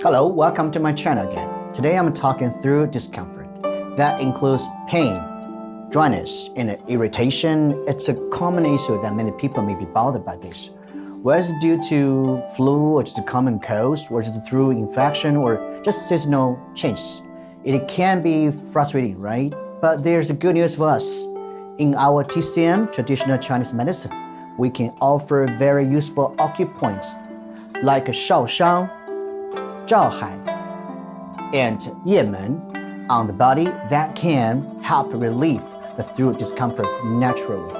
Hello, welcome to my channel again. Today I'm talking through discomfort. That includes pain, dryness, and irritation. It's a common issue that many people may be bothered by this. Whether it's due to flu or just a common cold, or just through infection or just seasonal changes. It can be frustrating, right? But there's a good news for us. In our TCM, traditional Chinese medicine, we can offer very useful acupoints like Shaoshang, Zhaohai, and Yemen on the body that can help relieve the throat discomfort naturally.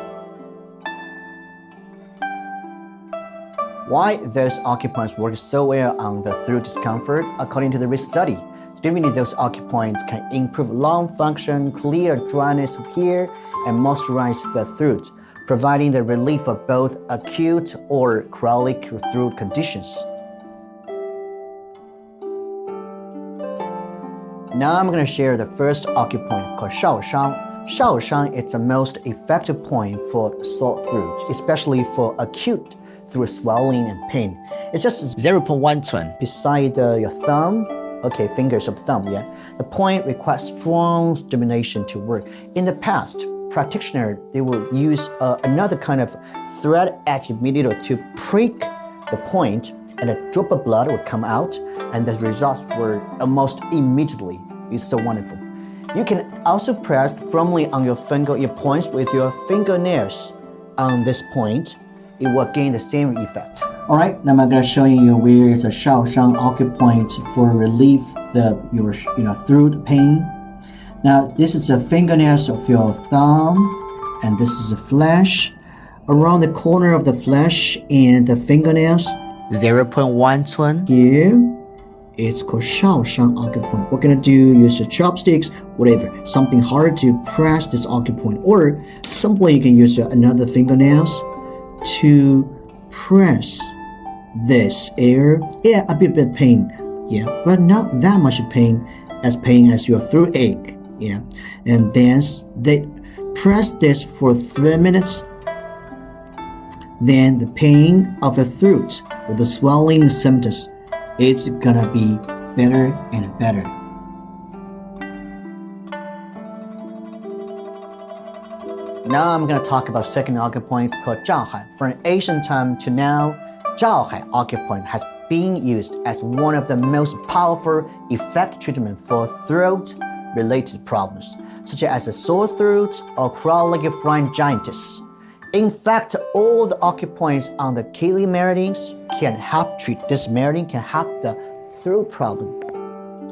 Why those acupoints work so well on the throat discomfort? According to the recent study, stimulating those acupoints can improve lung function, clear dryness of hair, and moisturize the throat, providing the relief of both acute or chronic throat conditions. Now I'm going to share the first acupoint called Shaoshang. Shaoshang is the most effective point for sore throat, especially for acute throat swelling and pain. It's just 0.1 cun beside your thumb. Okay, fingers of thumb, yeah. The point requires strong stimulation to work. In the past, practitioners, they will use another kind of thread-edge needle to prick the point, and a drop of blood would come out, and the results were almost immediately. It's so wonderful. You can also press firmly on your points with your fingernails on this point. It will gain the same effect. All right, now I'm going to show you where is a Shaoshang acupoint for relieve your throat pain. Now this is the fingernails of your thumb, and this is the flesh. Around the corner of the flesh and the fingernails, 0.1 cun. Here, it's called Shaoshang acupoint. What gonna do? Use your chopsticks, whatever, something hard to press this acupoint, or simply you can use another fingernails to press this area. Yeah, a bit of pain, yeah, but not that much pain as your throat ache, yeah. And then they press this for 3 minutes. Then the pain of the throat with the swelling symptoms, it's gonna be better and better. Now I'm gonna talk about second acupoint called Zhaohai. From ancient time to now, Zhaohai acupoint has been used as one of the most powerful, effective treatment for throat-related problems, such as a sore throat or chronic pharyngitis. In fact, all the acupoints on the kidney meridians can help treat this meridian, can help the throat problem,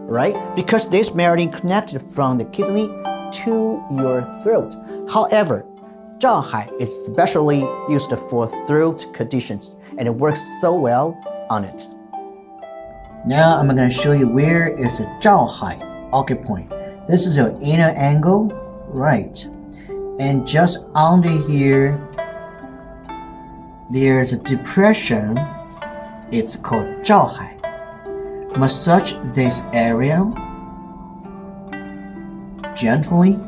right? Because this meridian connected from the kidney to your throat. However, Zhaohai is specially used for throat conditions, and it works so well on it. Now I'm going to show you where is a Zhaohai acupoint. This is your inner angle, right? And just under here, there's a depression. It's called Zhaohai. Massage this area gently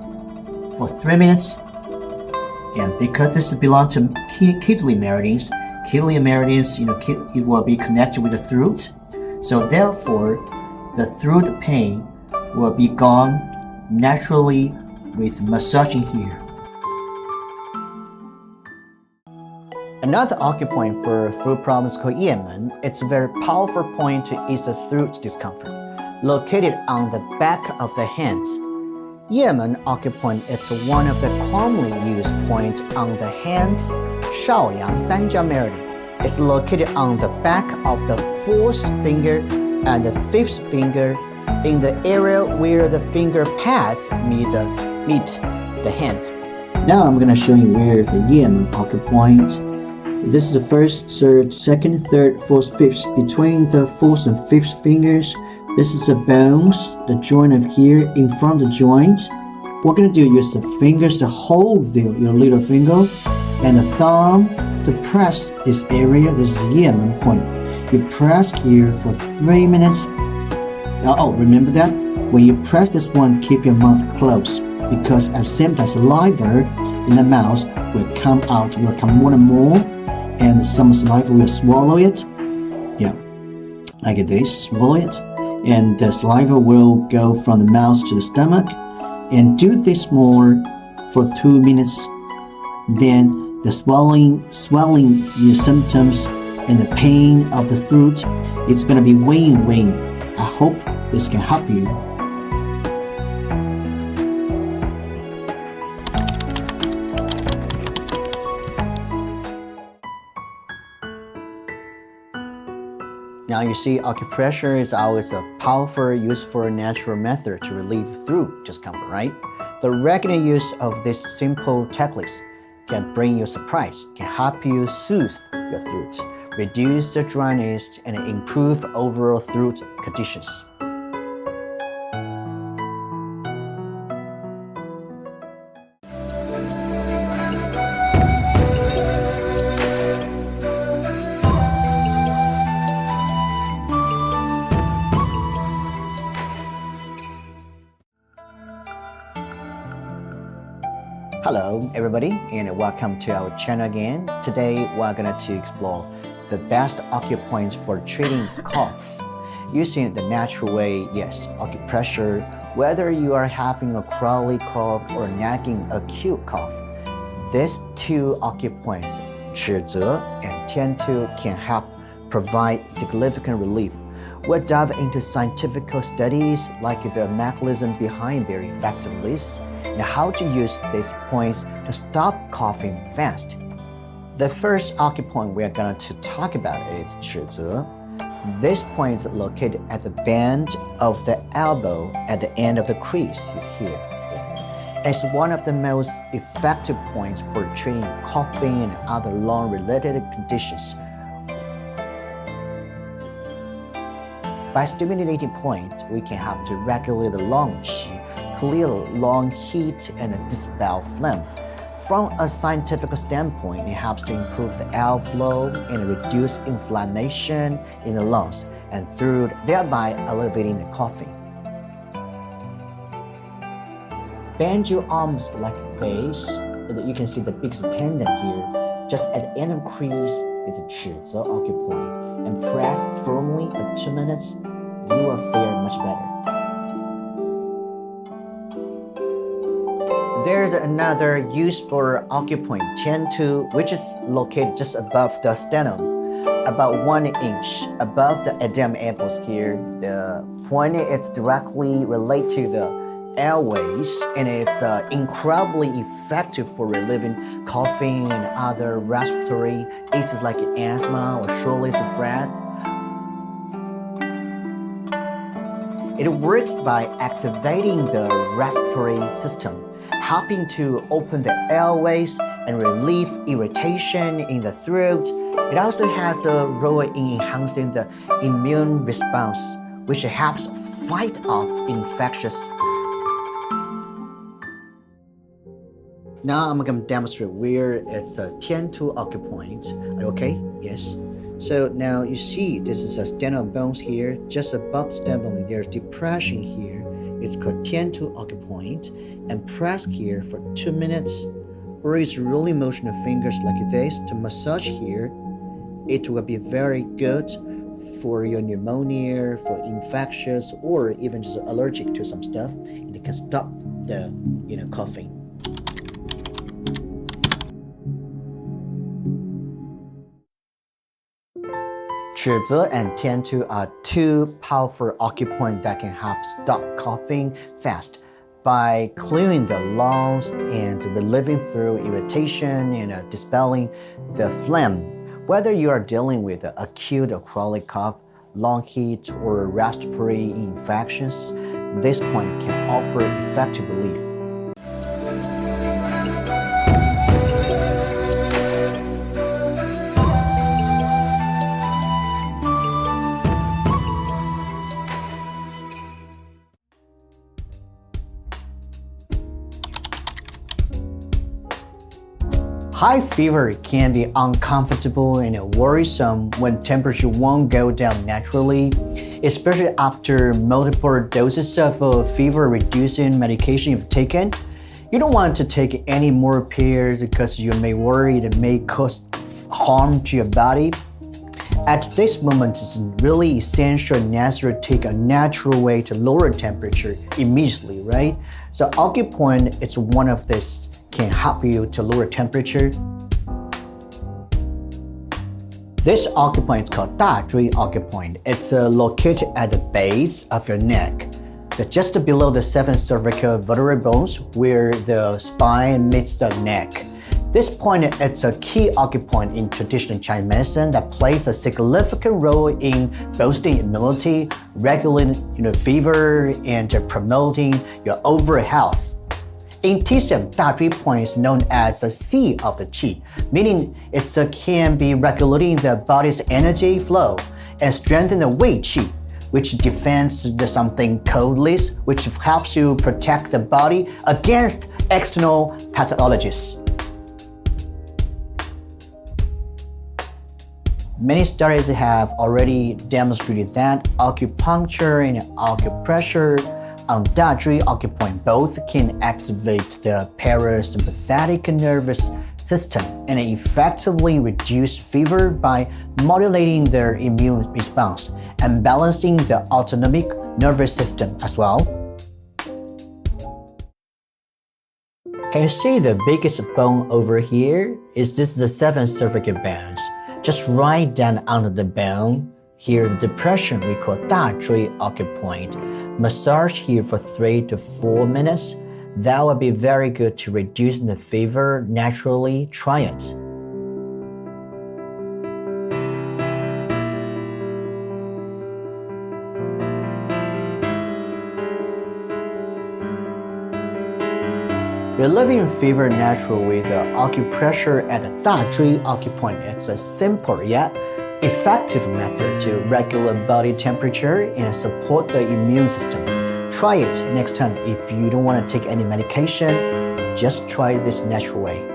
for 3 minutes. And because this belongs to kidney meridians, it will be connected with the throat. So therefore, the throat pain will be gone naturally with massaging here. Another acupoint for throat problems called Yemen. It's a very powerful point to ease the throat discomfort. Located on the back of the hands, Yemen acupoint is one of the commonly used points on the hands, Shaoyang Sanjia meridian. It's located on the back of the fourth finger and the fifth finger, in the area where the finger pads meet the hand. Now I'm going to show you where is the Yemen acupoint. This is the first, third, second, third, fourth, fifth. Between the fourth and fifth fingers, this is the bones, the joint of here in front of the joint. We're going to use the fingers to hold your little finger and the thumb to press this area. This is the Yemen point. You press here for 3 minutes. Oh, remember that? When you press this one, keep your mouth closed, because at the same time, saliva in the mouth will come out, will come more and more, and some saliva will swallow it. Yeah, like this, swallow it. and the saliva will go from the mouth to the stomach. And do this more for 2 minutes. Then the swelling symptoms and the pain of the throat, it's gonna be win-win. I hope this can help you. Now you see, acupressure is always a powerful, useful, natural method to relieve throat discomfort, right? The regular use of these simple techniques can bring you surprise, can help you soothe your throat, reduce the dryness, and improve overall throat conditions. Hello everybody, and welcome to our channel again. Today we're going to explore the best acupoints for treating cough using the natural way. Yes, acupressure. Whether you are having a chronic cough or nagging acute cough, these two acupoints, 指泽 and 天突, can help provide significant relief. We'll dive into scientific studies like the mechanism behind their effectiveness and how to use these points to stop coughing fast. The first acupoint we are going to talk about is 指泽. This point is located at the bend of the elbow at the end of the crease. Is here. It's one of the most effective points for treating coughing and other lung-related conditions. By stimulating point, we can help to regulate the lung qi, clear lung heat, and dispel phlegm. From a scientific standpoint, it helps to improve the airflow and reduce inflammation in the lungs and throat, thereby alleviating the coughing. Bend your arms like this. You can see the biggest tendon here. Just at the end of the crease is a 指泽 acupoint. And press firmly for 2 minutes, you will fare much better. There's another useful acupoint, 天突, which is located just above the sternum, about 1 inch above the Adam apples here. The point is directly related to the airways, and it's incredibly effective for relieving coughing and other respiratory issues like asthma or shortness of breath. It works by activating the respiratory system, helping to open the airways and relieve irritation in the throat. It also has a role in enhancing the immune response, which helps fight off infectious. Now I'm going to demonstrate where it's a 天突 acupoint. Are you okay? Yes. So now you see this is a sternum bones here. Just above the sternum there's depression here. It's called 天突 acupoint. And press here for 2 minutes. Or it's rolling motion of fingers like this to massage here. It will be very good for your pneumonia, for infectious, or even just allergic to some stuff. And it can stop the coughing. 指泽 and 天突 are two powerful acupoints that can help stop coughing fast by clearing the lungs and relieving throat irritation and dispelling the phlegm. Whether you are dealing with acute or chronic cough, lung heat, or respiratory infections, this point can offer effective relief. High fever can be uncomfortable and worrisome when temperature won't go down naturally, especially after multiple doses of fever-reducing medication you've taken. You don't want to take any more pills because you may worry it may cause harm to your body. At this moment, it's really essential and necessary to take a natural way to lower temperature immediately, right? So acupoint is one of this can help you to lower temperature. This acupoint is called 大椎 acupoint. It's located at the base of your neck, just below the 7 cervical vertebral bones where the spine meets the neck. This point is a key acupoint in traditional Chinese medicine that plays a significant role in boosting immunity, regulating fever, and promoting your overall health. In TCM, 大椎 point is known as the sea of the qi, meaning it can be regulating the body's energy flow and strengthen the wei qi, which defends something coldness, which helps you protect the body against external pathologies. Many studies have already demonstrated that acupuncture and acupressure on 大椎 acupoint both can activate the parasympathetic nervous system and effectively reduce fever by modulating their immune response and balancing the autonomic nervous system as well. Can you see the biggest bone over here? This is the 7 cervical bones. Just right down under the bone, here's the depression we call 大椎 acupoint. Massage here for 3 to 4 minutes. That will be very good to reduce the fever naturally. Try it. Relieving fever naturally with acupressure at the 大椎 acupoint. It's a simple yet effective method to regulate body temperature and support the immune system. Try it next time. If you don't want to take any medication, just try this natural way.